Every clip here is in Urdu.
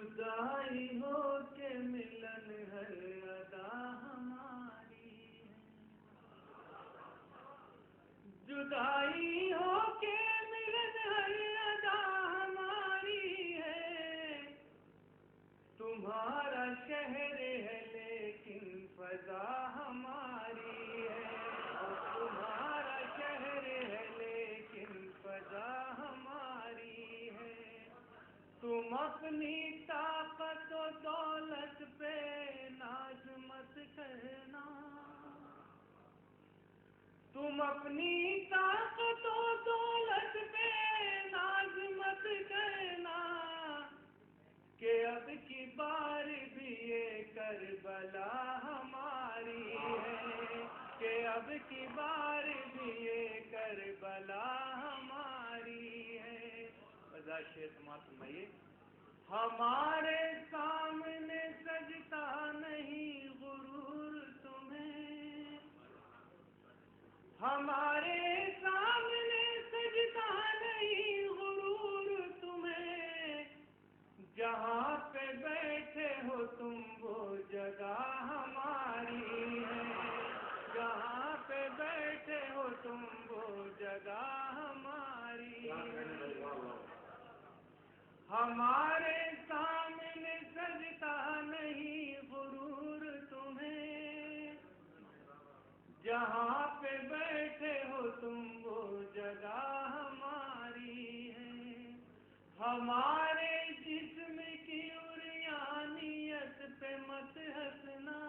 جدائی ہو کے ملن ہر ادا ہماری ہے، جدائی ہو کے ملن ہر ادا ہماری ہے، تمہارا شہر ہے لیکن فضا ہماری ہے، تمہارا شہر ہے لیکن فضا ہماری ہے، تم اپنی طاقت و دولت پہ ناز مت کرنا، تم اپنی طاقت و دولت پہ ناز مت کرنا، کہ اب کی بار بھی یہ کربلا ہماری ہے، کہ اب کی بار بھی یہ کربلا ہماری ہے۔ برداشت شیخ سماعت فرمائیے۔ ہمارے سامنے سجتا نہیں غرور تمہیں، ہمارے سامنے سجتا نہیں غرور تمہیں، جہاں پہ بیٹھے ہو تم وہ جگہ ہماری ہے، جہاں پہ بیٹھے ہو تم وہ جگہ ہماری ہے، ہمارے سامنے سجتا نہیں غرور تمہیں، جہاں پہ بیٹھے ہو تم وہ جگہ ہماری ہے، ہمارے جسم کی عریانیت پہ مت ہنسنا،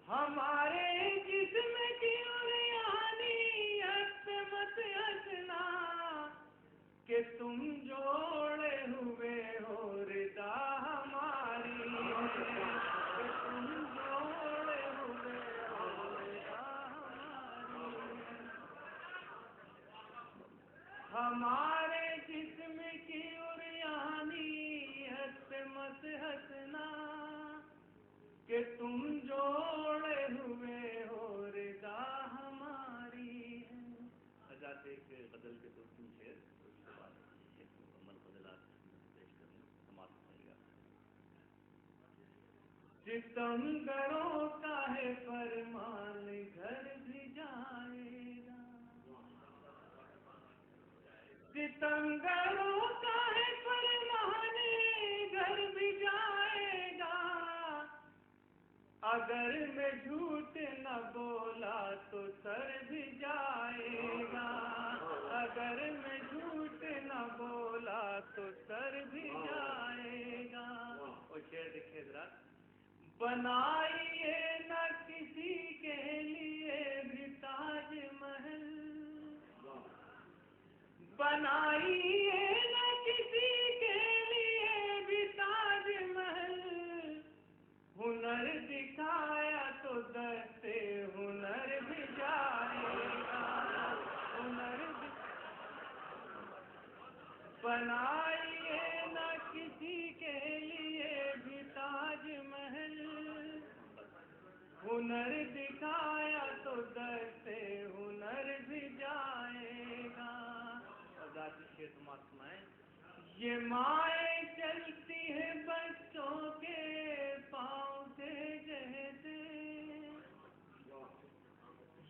ہمارے جسم کی عریانیت پہ مت ہنسنا، کہ تم جوڑے ہوئے ہو ردا ہماری ہے، کہ تم جوڑے ہوئے ہو ردا ہماری ہے، ہمارے جسم کی عریانیت پہ مت ہنسنا، کہ تم جوڑے ہوئے ہو ردا ہماری ہے۔ حضرات ایک غزل کے دو تین شعر، اس کے بعد ایک مکمل غزلات پیش کریں، سماعت کرے گا۔ ستمگروں کا ہے فرمان گھر بھی جائے گا، ستمگروں کا ہے فرمان گھر بھی جائے گا، اگر میں جھوٹ نہ بولا تو سر بھی جائے گا، اگر میں جھوٹ نہ بولا تو سر بھی جائے گا۔ اور شعر دیکھیے ذرا۔ بنائیے نہ کسی کے لیے بھی تاج محل، بنائیے نہ کسی کے لیے بھی تاج محل، ہنر دکھایا تو دستے ہنر بھی جائے گا، ہنر بنائیے نہ کسی کے لیے بھی تاج محل، ہنر دکھایا تو دستے ہنر بھی جائے گا۔ ذاتی شعر سماعت سنائیں۔ یہ مائیں چلتی ہیں بچوں کے پاؤں سے جیسے،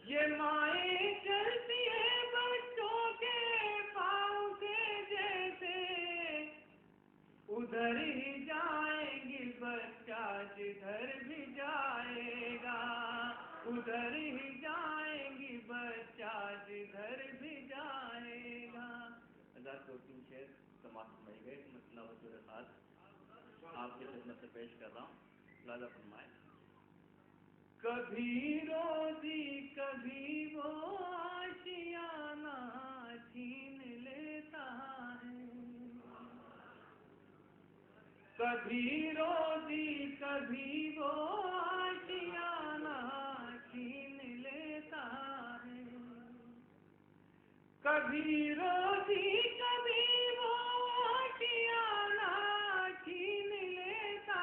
یہ مائیں چلتی ہیں بچوں کے پاؤں سے جیسے، ادھر ہی جائیں گی بچہ جدھر بھی جائے گا، ادھر ہی جائیں گی بچہ جدھر بھی جائے گا۔ اللہ دو تین شعر سماعت فرمائے گئے، مسئلہ وجود خاص آپ کی خدمت سے پیش کر رہا ہوں، لہٰذا فرمائیں۔ کبھی روزی کبھی وہ آشیانہ چھین لیتا ہے، کبھی روزی کبھی وہ آشیانہ چھین لیتا ہے، کبھی روزی کبھی وہ آشیانہ چھین لیتا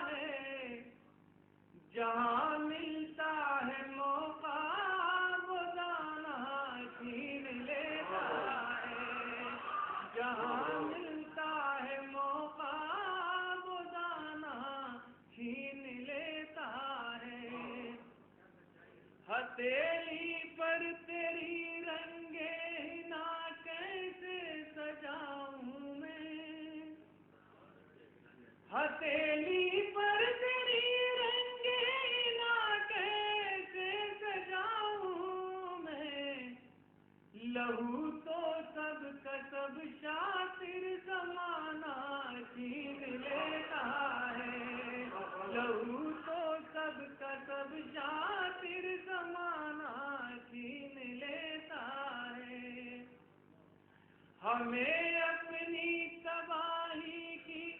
ہے، جہاں ملتا ہے موقع وہ دانا چھین لیتا ہے، جہاں ملتا ہے موقع ہتھیلی پر تیری رنگینا کیسے سجاؤں میں، لہو تو سب کا سب شاطر زمانہ چھین لیتا ہے، لہو تو سب کا سب شاطر زمانہ چھین لیتا ہے، ہمیں اپنی تباہی کی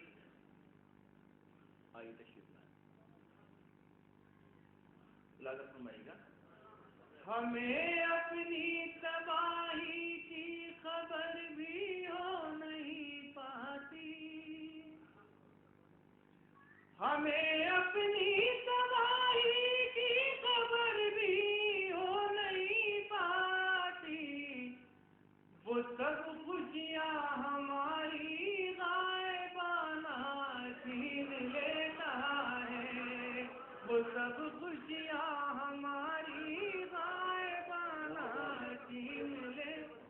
لاگت فرمائے گا، ہمیں اپنی تباہی کی خبر بھی ہو نہیں پاتی، ہمیں اپنی تباہی کی خبر بھی ہو نہیں پاتی، وہ سب خوشیاں ہماری غائبانہ چھین لیتا ہے، وہ سب خوشیاں ہماری غائبانہ چھین لیتا ہے،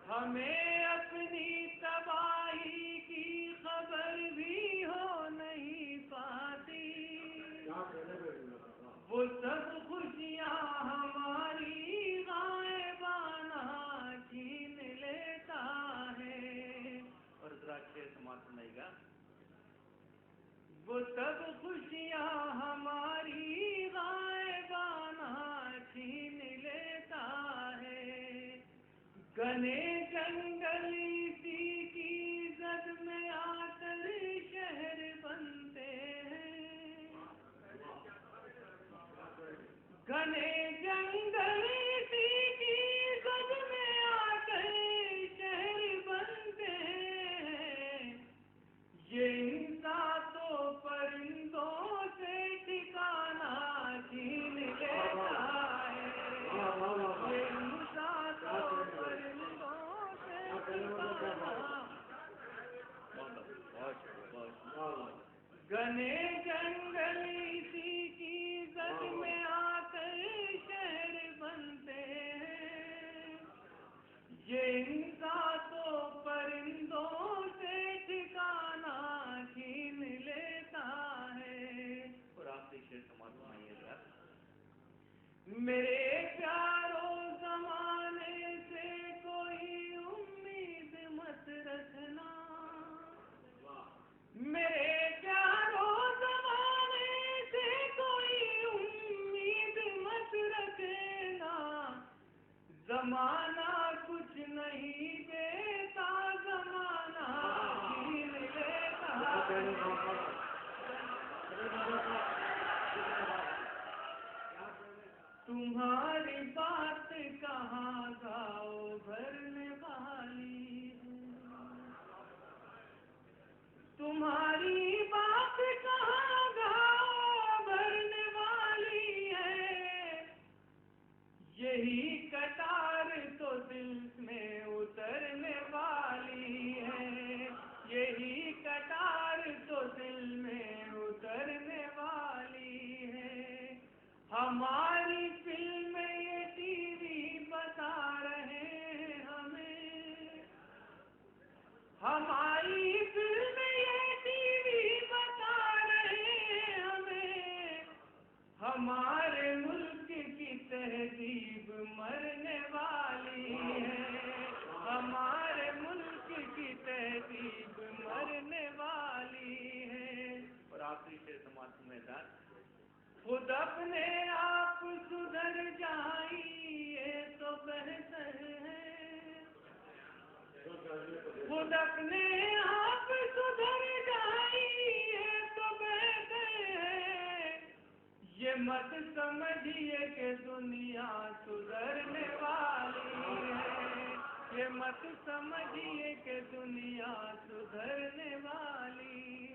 ہمیں اپنی تباہی کی خبر بھی ہو نہیں پاتی، وہ سب خوشیاں ہماری غائبانہ چھین لیتا ہے، اور ذرا شعر سماعت سنائے گا، وہ سب خوشیاں ہماری غائبانہ چھین لیتا ہے، گھنے جنگل اسی کی زد میں آ کر شہر بنتے ہیں، گھنے جنگل اسی کی زد میں آ کر شہر بنتے ہیں، یہ انسان تو پرندوں سے ٹھکانہ چھین لیتا ہے، یہ انسان تو پرندوں سے ٹھکانہ، گھنے جنگل اسی کی زد میں آ کر شہر بنتے ہیں، یہ انسان تو پرندوں سے ٹھکانہ چھین لیتا ہے، اور آپ سے شعر سماعت سنائیے گا، میرے پیارو زمانے سے کوئی امید مت رکھنا، میرے پیارو زمانے سے کوئی امید مت رکھنا، زمانہ کچھ نہیں دیتا، زمانہ چھین لیتا ہے، تمہاری بات کہاں گاؤ بھرنے والی ہے، تمہاری بات کہاں گاؤ بھرنے والی ہے، یہی کٹار تو دل میں اترنے والی ہے، یہی کٹار تو دل میں اترنے والی ہے، ہماری فلم یہ ٹی وی بتا رہے ہیں ہمیں، ہماری فلم یہ ٹی وی بتا رہے ہیں ہمیں، ہمارے ملک کی تہذیب مرنے والی ہے، ہمارے ملک کی تہذیب مرنے والی ہے، اور آخری شعر سماعت میں دار، خود اپنے آپ سدھر جائیے تو بہتر ہے، خود اپنے آپ سدھر جائیے تو بہتر ہے، یہ مت سمجھیے کہ دنیا سدھرنے والی ہے، یہ مت سمجھیے کہ دنیا سدھرنے والی